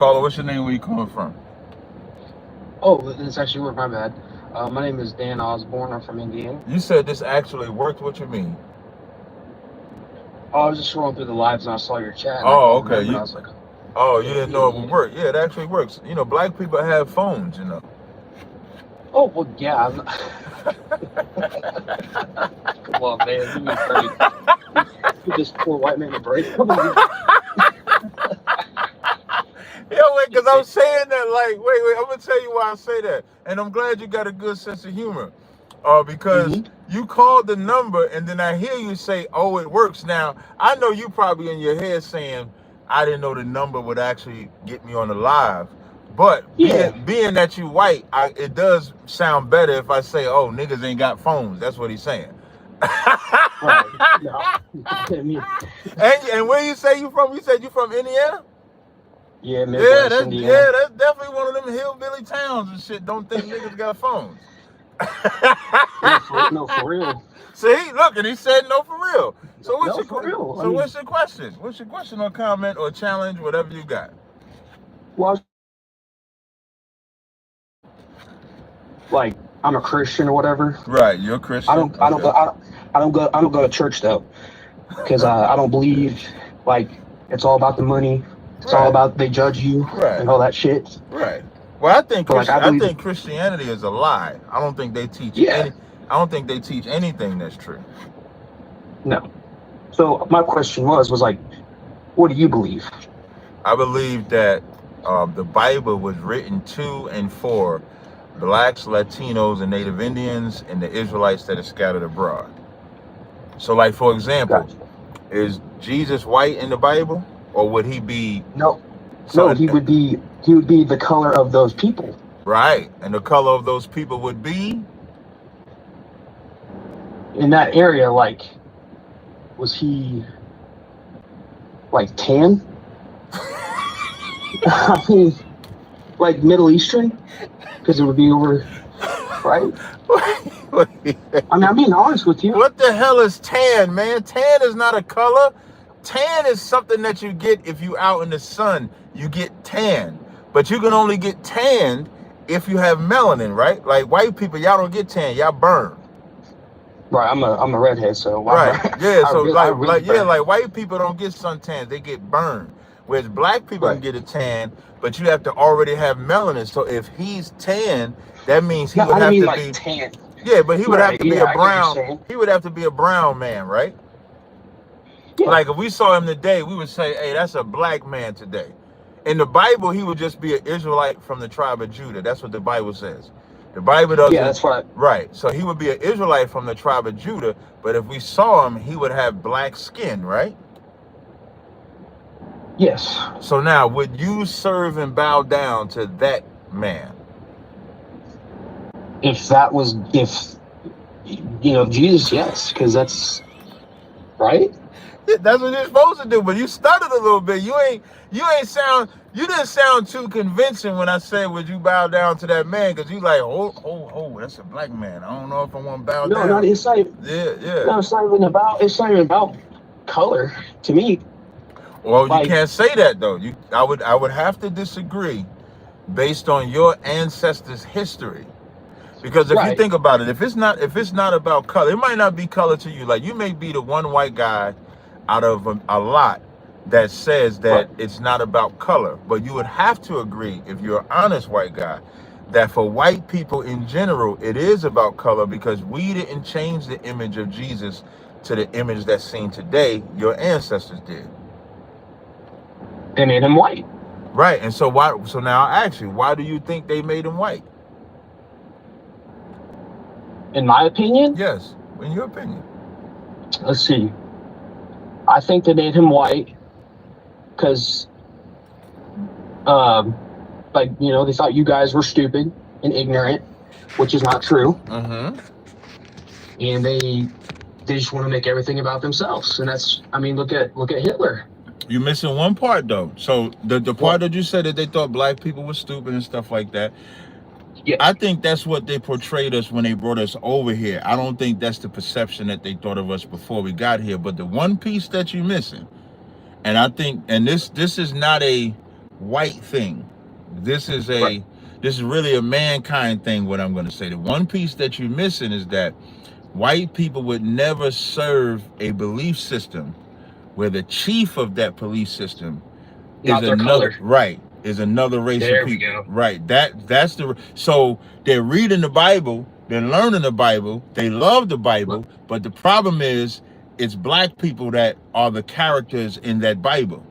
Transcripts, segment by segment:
Caller, what's your name? Where you coming from? Oh, it's actually work. My bad. My name is Dan Osborne. I'm from Indiana. You said this actually worked. What you mean? Oh, I was just scrolling through the lives and I saw your chat and I Oh, called the okay. number and I was like, You didn't know it would yeah. work. Yeah, it actually works. Black people have phones. Oh, well, yeah. Come on, man. Give me a break. Give this poor white man a break. Wait, because I'm saying that, like, wait, I'm gonna tell you why I say that, and I'm glad you got a good sense of humor, because you called the number, and then I hear you say, "Oh, it works." Now, I know you probably in your head saying, "I didn't know the number would actually get me on the live," but Yeah. being that you white, it does sound better if I say, "Oh, niggas ain't got phones." That's what he's saying. Right. No. I mean, And where you say you from? You said you from Indiana? yeah, Midwest Indiana. That's definitely one of them hillbilly towns and shit. Don't think niggas got phones. No, for real. See, look, and he said no for real. So what's No, for real. what's your question? What's your question or comment or challenge, whatever you got? Well, like, I'm a Christian or whatever. Right, you're a Christian. I don't go to church though, because I don't believe like it's all about the money. It's all about they judge you and all that shit. Right. Well, I think I think Christianity is a lie. I don't think they teach I don't think they teach anything that's true. No. So my question was like, what do you believe? I believe that the Bible was written to and for blacks, Latinos, and Native Indians, and the Israelites that are scattered abroad. So, like, for example, is Jesus white in the Bible, or would he be? No, he would be the color of those people. Right, and the color of those people would be in that area. Like, was he like tan? I mean, like Middle Eastern, because it would be over, right? I mean, I'm being honest with you. What the hell is tan, man? Tan is not a color. Tan is something that you get if you out in the sun. You get tan, but you can only get tanned if you have melanin, right? Like white people, y'all don't get tan, y'all burn. Right, I'm a redhead, so right, yeah. So like white people don't get suntan, they get burned. Whereas black people can get a tan, but you have to already have melanin. So if he's tan, that means he would have to be tan. Yeah, but he would have to be a brown. He would have to be a brown man, right? Yeah. Like if we saw him today, we would say, "Hey, that's a black man today." In the Bible, he would just be an Israelite from the tribe of Judah. That's what the Bible says. The Bible doesn't. Yeah, that's right. Right. So he would be an Israelite from the tribe of Judah, but if we saw him, he would have black skin, right? Yes. So now, would you serve and bow down to that man? If Jesus, yes, because that's right. That's what you're supposed to do. But you stuttered a little bit. You didn't sound too convincing when I said, "Would you bow down to that man?" Because you like, oh, that's a black man. I don't know if I want to bow down. No, it's not. Yeah. No, it's not even about color to me. Well, you can't say that though. I would have to disagree based on your ancestors' history. Because if you think about it, if it's not about color, it might not be color to you. Like you may be the one white guy out of a lot that says that it's not about color, but you would have to agree, if you're an honest white guy, that for white people in general, it is about color, because we didn't change the image of Jesus to the image that's seen today. Your ancestors did. They made him white. Right. And so now I ask you, why do you think they made him white? In my opinion? Yes, in your opinion. Let's see. I think they made him white because, they thought you guys were stupid and ignorant, which is not true. Mm-hmm. And they just want to make everything about themselves. And look at Hitler. You're missing one part though. So the part that you said that they thought black people were stupid and stuff like that. Yeah. I think that's what they portrayed us when they brought us over here. I don't think that's the perception that they thought of us before we got here. But the one piece that you're missing, and I think, and this is not a white thing. This is really a mankind thing, what I'm going to say. The one piece that you're missing is that white people would never serve a belief system where the chief of that belief system is another race of people. Right. That's the so they're reading the Bible, they're learning the Bible, they love the Bible, but the problem is it's black people that are the characters in that Bible.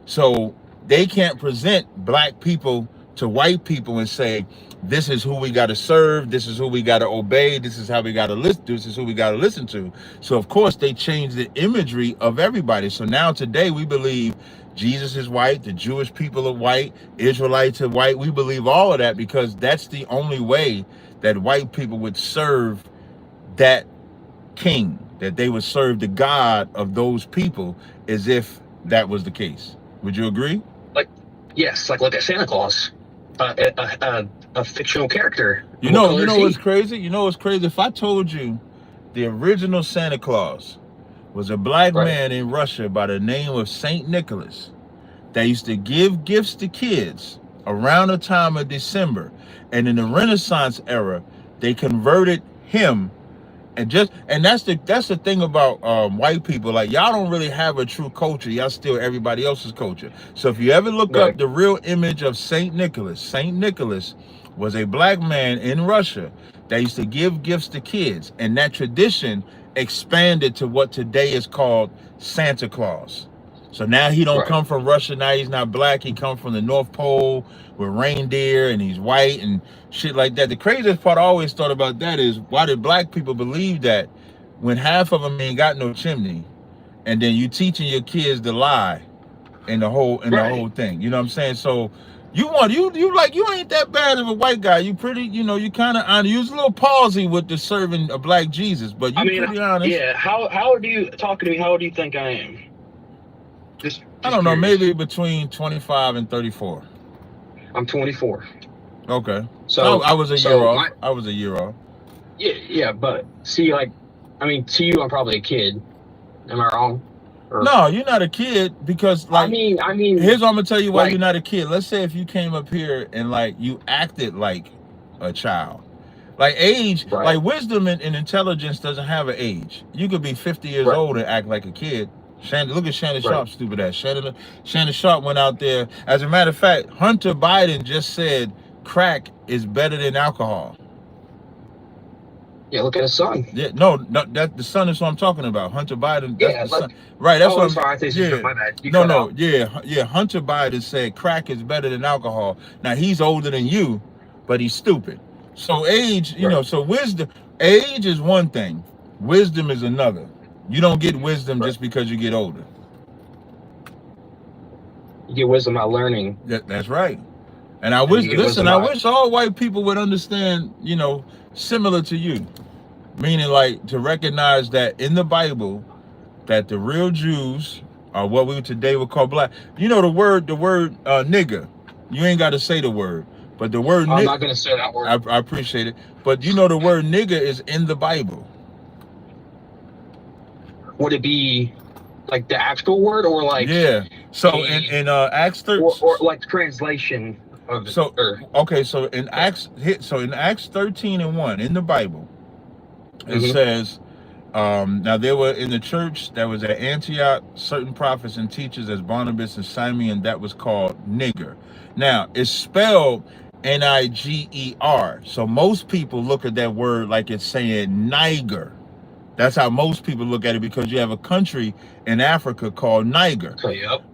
So they can't present black people to white people and say, this is who we got to serve, this is who we got to obey, this is how we got to listen, this is who we got to listen to. So of course they changed the imagery of everybody. So now today we believe Jesus is white, the Jewish people are white, Israelites are white. We believe all of that because that's the only way that white people would serve that king, that they would serve the God of those people, as if that was the case. Would you agree? Yes, look at Santa Claus, a fictional character. You know what's crazy? You know what's crazy? If I told you the original Santa Claus was a black man in Russia by the name of Saint Nicholas that used to give gifts to kids around the time of December, and in the Renaissance era, they converted him. And that's the thing about white people. Like, y'all don't really have a true culture. Y'all steal everybody else's culture. So if you ever look up the real image of Saint Nicholas was a black man in Russia that used to give gifts to kids, and that tradition expanded to what today is called Santa Claus. So now he don't come from Russia. Now he's not black. He comes from the North Pole with reindeer, and he's white and shit like that. The craziest part I always thought about that is, why did black people believe that when half of them ain't got no chimney, and then you teaching your kids to lie in the whole thing? You know what I'm saying? So you ain't that bad of a white guy. You pretty, you kind of honest. You was a little palsy with the serving a black Jesus, but you pretty honest. Yeah. How do you talking to me? How old do you think I am? Just I don't know, maybe between 25 and 34. I'm 24. Okay. So I was a year off. I was a year off. Yeah, but see, to you, I'm probably a kid. Am I wrong? No, you're not a kid, because I mean, here's what I'm gonna tell you why you're not a kid. Let's say if you came up here and you acted like a child. Like age, like wisdom and intelligence doesn't have an age. You could be 50 years old and act like a kid. Look at Shannon Sharp, stupid ass. Shannon Sharp went out there. As a matter of fact, Hunter Biden just said crack is better than alcohol. Yeah, look at his son. Yeah, no, that the son is what I'm talking about. Hunter Biden. That's the son. Right. That's what I'm sorry. My bad. Yeah. Hunter Biden said crack is better than alcohol. Now he's older than you, but he's stupid. So age, so wisdom, age is one thing, wisdom is another. You don't get wisdom just because you get older. You get wisdom by learning. That's right. And I wish all white people would understand, similar to you. Meaning to recognize that in the Bible, that the real Jews are what we today would call black. The word nigger. You ain't got to say the word. But the word I'm not going to say that word. I appreciate it. But the word nigger is in the Bible. Would it be the actual word, or yeah? So in Acts 13, or translation of it? So okay, so in Acts 13:1 in the Bible, it says, now there were in the church that was at Antioch certain prophets and teachers as Barnabas and Simeon that was called nigger. Now it's spelled Niger. So most people look at that word like it's saying Niger. That's how most people look at it, because you have a country in Africa called Niger.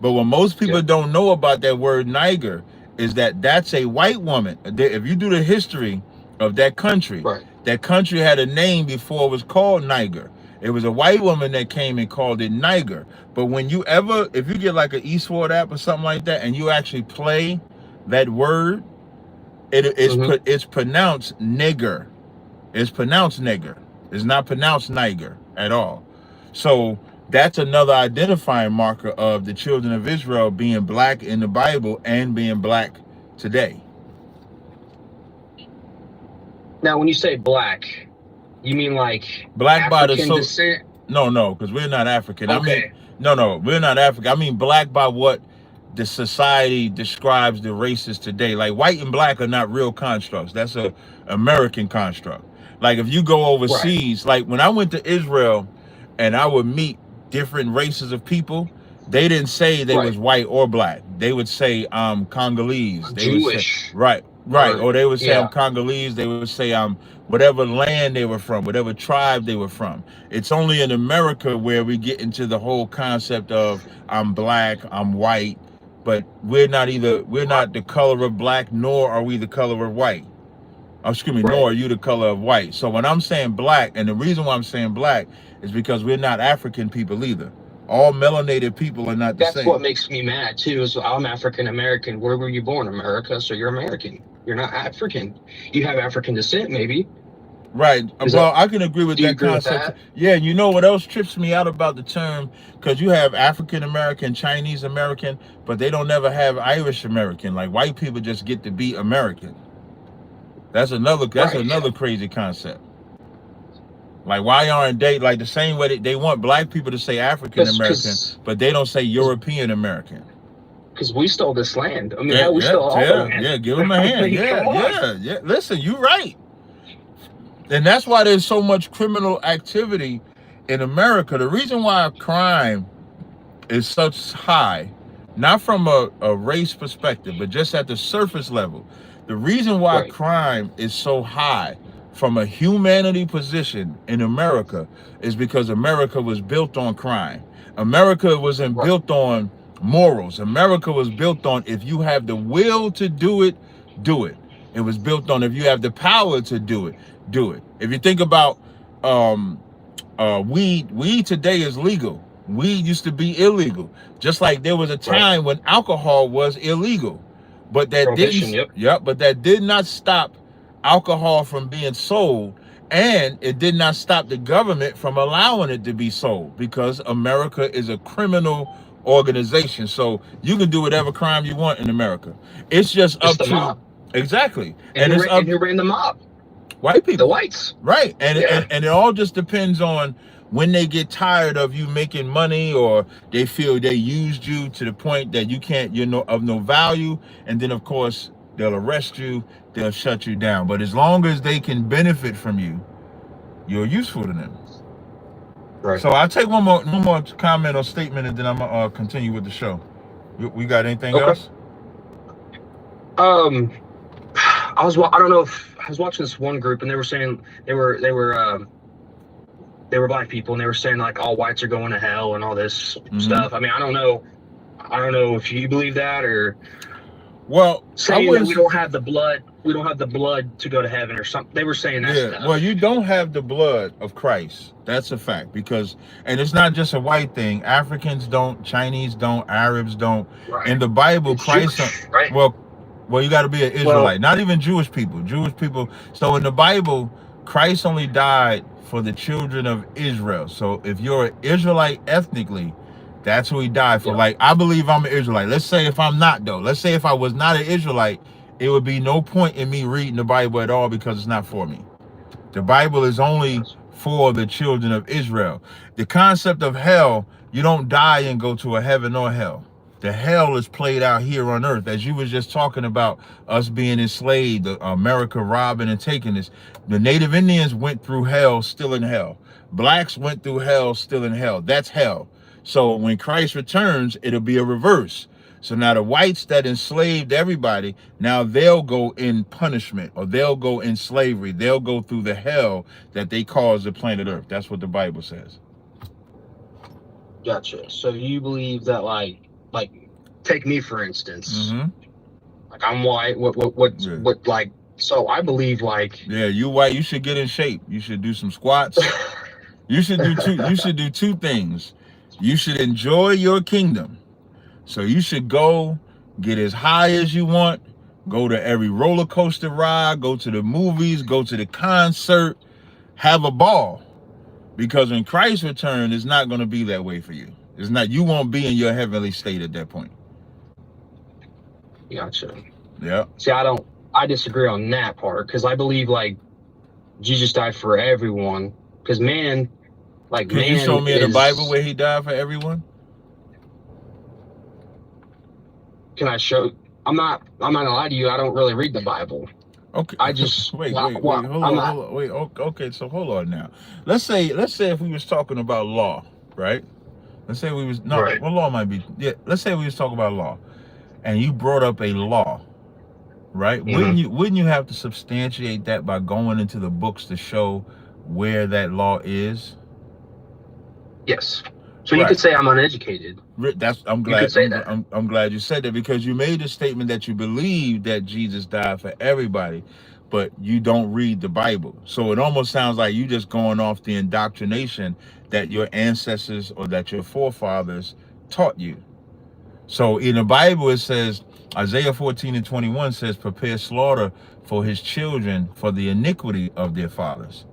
But what most people don't know about that word Niger is that that's a white woman. If you do the history of that country, that country had a name before it was called Niger. It was a white woman that came and called it Niger. But if you get an Eastward app or something like that, and you actually play that word, it's pronounced nigger. It's pronounced nigger. It's not pronounced Niger at all. So that's another identifying marker of the children of Israel being black in the Bible and being black today. Now, when you say black, you mean black by the descent? No, because we're not African. Okay. We're not African. I mean black by what the society describes the races today. Like white and black are not real constructs. That's a American construct. Like if you go overseas, like when I went to Israel and I would meet different races of people, they didn't say they was white or black. They would say Congolese. They Jewish. would say right. Or they would say I'm Congolese. They would say I'm whatever land they were from, whatever tribe they were from. It's only in America where we get into the whole concept of I'm black, I'm white, but we're not the color of black, nor are we the color of white. Excuse me, nor are you the color of white. So when I'm saying black, and the reason why I'm saying black is because we're not African people either. All melanated people are not the same. That's what makes me mad too. Is I'm African American. Where were you born? America. So you're American. You're not African. You have African descent, maybe. Right. Well, I can agree with that concept. Yeah. You know what else trips me out about the term? Because you have African American, Chinese American, but they don't never have Irish American. Like white people just get to be American. That's another crazy concept. Like why aren't they like the same way they want black people to say African American, but they don't say European American? Because we stole this land. I mean, we stole all the land. Yeah, give them a hand. Yeah. Listen, you're right. And that's why there's so much criminal activity in America. The reason why crime is such high, not from a race perspective, but just at the surface level. The reason why crime is so high from a humanity position in America is because America was built on crime. America wasn't built on morals. America was built on if you have the will to do it, do it. It was built on if you have the power to do it, do it. If you think about weed today is legal. Weed used to be illegal. Just like there was a time when alcohol was illegal. But that did not stop alcohol from being sold, and it did not stop the government from allowing it to be sold because America is a criminal organization. So you can do whatever crime you want in America. It's just up to mob. Exactly. And who ran the mob? White people. The whites. Right. And it all just depends on when they get tired of you making money, or they feel they used you to the point that you're of no value. And then of course they'll arrest you, they'll shut you down. But as long as they can benefit from you, you're useful to them. Right. So I'll take one more comment or statement, and then I'm gonna continue with the show. We got anything else? I was watching this one group, and they were saying they were black people, and they were saying like all whites are going to hell and all this stuff. I mean, I don't know if you believe that, or saying that we don't have the blood to go to heaven or something. They were saying that stuff. Well, you don't have the blood of Christ. That's a fact, and it's not just a white thing. Africans don't, Chinese don't, Arabs don't. Right. In the Bible, it's Christ, Jewish, right? Well, you got to be an Israelite. Not even Jewish people. So in the Bible, Christ only died for the children of Israel. So if you're an Israelite ethnically, that's who he died for. Like, I believe I'm an Israelite. Let's say if I'm not, though. Let's say if I was not an Israelite, it would be no point in me reading the Bible at all because it's not for me. The Bible is only for the children of Israel. The concept of hell, you don't die and go to a heaven or hell. The hell is played out here on earth. As you was just talking about us being enslaved, America robbing and taking this. The Native Indians went through hell, still in hell. Blacks went through hell, still in hell. That's hell. So when Christ returns, it'll be a reverse. So now the whites that enslaved everybody, now they'll go in punishment, or they'll go in slavery. They'll go through the hell that they caused the planet Earth. That's what the Bible says. Gotcha. So you believe that, like take me for instance. Like I'm white. What like? So I believe you white. You should get in shape. You should do some squats. You should do two things. You should enjoy your kingdom. So you should go get as high as you want. Go to every roller coaster ride. Go to the movies. Go to the concert. Have a ball. Because when Christ returns, it's not going to be that way for you. It's not. You won't be in your heavenly state at that point. Gotcha. Yeah. See, I disagree on that part, because I believe like Jesus died for everyone. Because man, Can you show me in the Bible where he died for everyone? Can I show? I'm not gonna lie to you. I don't really read the Bible. Okay. I just Wait. Hold on. Wait. Okay. So hold on now. Let's say if we was talking about law, right? Let's say we was Right. well, law might be. Yeah. Let's say we was talking about law, and you brought up a law, right? Mm-hmm. Wouldn't you have to substantiate that by going into the books to show where that law is? Yes. So you Right. could say I'm uneducated. I'm You glad. could say that. I'm glad you said that, because you made the statement that you believe that Jesus died for everybody, but you don't read the Bible. So it almost sounds like you just going off the indoctrination that your ancestors or that your forefathers taught you. So in the Bible it says, Isaiah 14:21 says, prepare slaughter for his children for the iniquity of their fathers.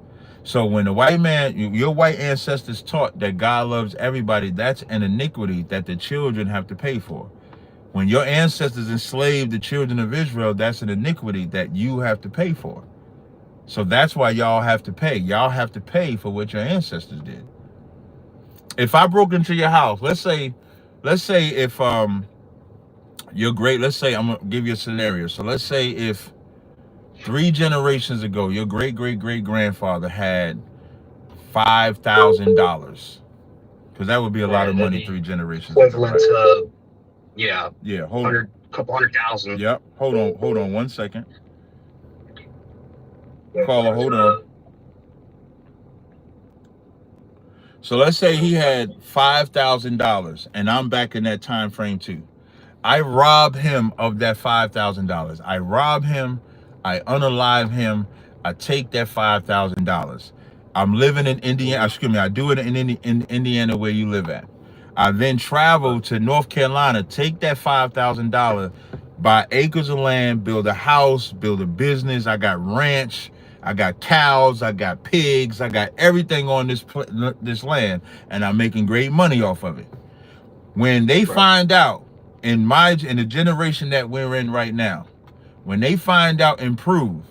So when the white man, your white ancestors taught that God loves everybody, that's an iniquity that the children have to pay for. When your ancestors enslaved the children of Israel, that's an iniquity that you have to pay for. So that's why y'all have to pay. Y'all have to pay for what your ancestors did. If I broke into your house, let's say if you're great, let's say, I'm gonna give you a scenario. So let's say if 3 generations ago, your great grandfather had $5,000, because that would be a lot of money 3 generations ago, Equivalent right? to yeah, Hold on. couple 100,000. Yep. Hold on 1 second. Caller, hold on. So let's say he had $5,000, and I'm back in that time frame too. I rob him of that $5,000. I rob him, I unalive him, I take that $5,000. I'm living in Indiana. Excuse me, I do it in Indiana where you live at. I then travel to North Carolina, take that $5,000, buy acres of land, build a house, build a business. I got ranch, I got cows, I got pigs, I got everything on this land, and I'm making great money off of it. When they find out, in the generation that we're in right now, when they find out and prove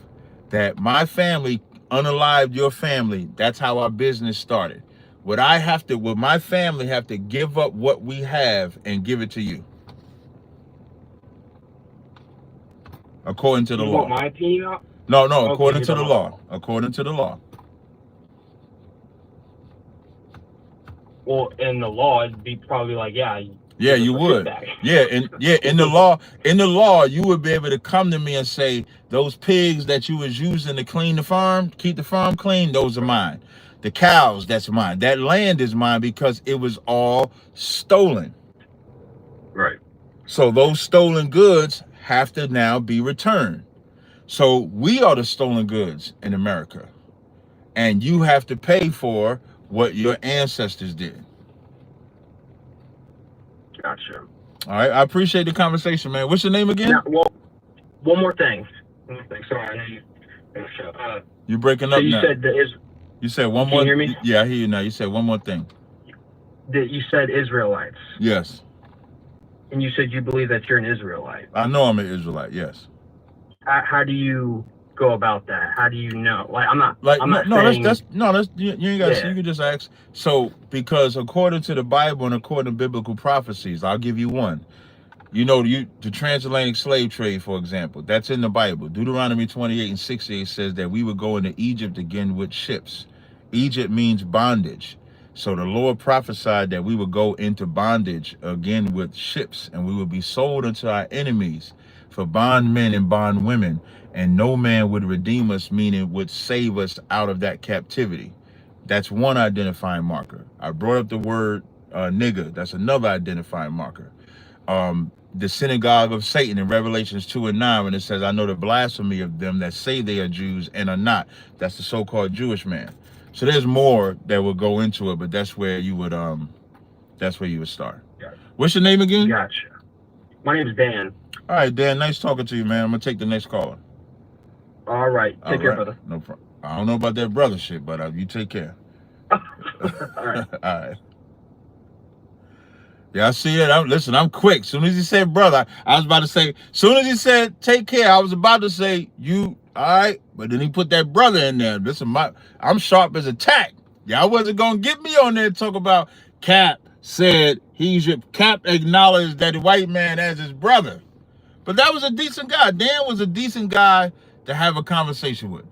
that my family unalived your family, that's how our business started. Would my family have to give up what we have and give it to you? According to the law. You want my opinion? No, according to the law. According to the law. Well, in the law, it'd be probably like, yeah, you would. In the law, you would be able to come to me and say, those pigs that you was using to clean the farm, keep the farm clean, those are mine. The cows, that's mine. That land is mine because it was all stolen. Right. So those stolen goods have to now be returned. So we are the stolen goods in America. And you have to pay for what your ancestors did. Gotcha. All right, I appreciate the conversation, man. What's your name again? Now, well, one more thing. Sorry, I know you. You're breaking up you now. You said one more. Can you hear me? Yeah, I hear you now. You said one more thing. You said Israelites. Yes. And you said you believe that you're an Israelite. I know I'm an Israelite. Yes. How do you go about that? How do you know? Like, I'm not saying... that's you ain't got. Yeah. You can just ask. So, because according to the Bible and according to biblical prophecies, I'll give you one. You know, the transatlantic slave trade, for example, that's in the Bible. Deuteronomy 28:68 says that we would go into Egypt again with ships. Egypt means bondage. So the Lord prophesied that we would go into bondage again with ships, and we would be sold unto our enemies for bondmen and bondwomen, and no man would redeem us, meaning would save us out of that captivity. That's one identifying marker. I brought up the word nigger. That's another identifying marker. The synagogue of Satan in Revelations 2:9, when it says, I know the blasphemy of them that say they are Jews and are not. That's the so-called Jewish man. So there's more that will go into it, but that's where you would start. Gotcha. What's your name again? Gotcha. My name is Dan. All right, Dan, nice talking to you, man. I'm gonna take the next caller. All right. Take care, brother. No problem. I don't know about that brother shit, but you take care. All right. All right. Yeah, I see it. Listen, I'm quick. Soon as he said brother, I was about to say, soon as he said take care, I was about to say you, all right? But then he put that brother in there. Listen, I'm sharp as a tack. Y'all wasn't going to get me on there and talk about Cap said he should acknowledge that white man as his brother. But that was a decent guy. Dan was a decent guy to have a conversation with.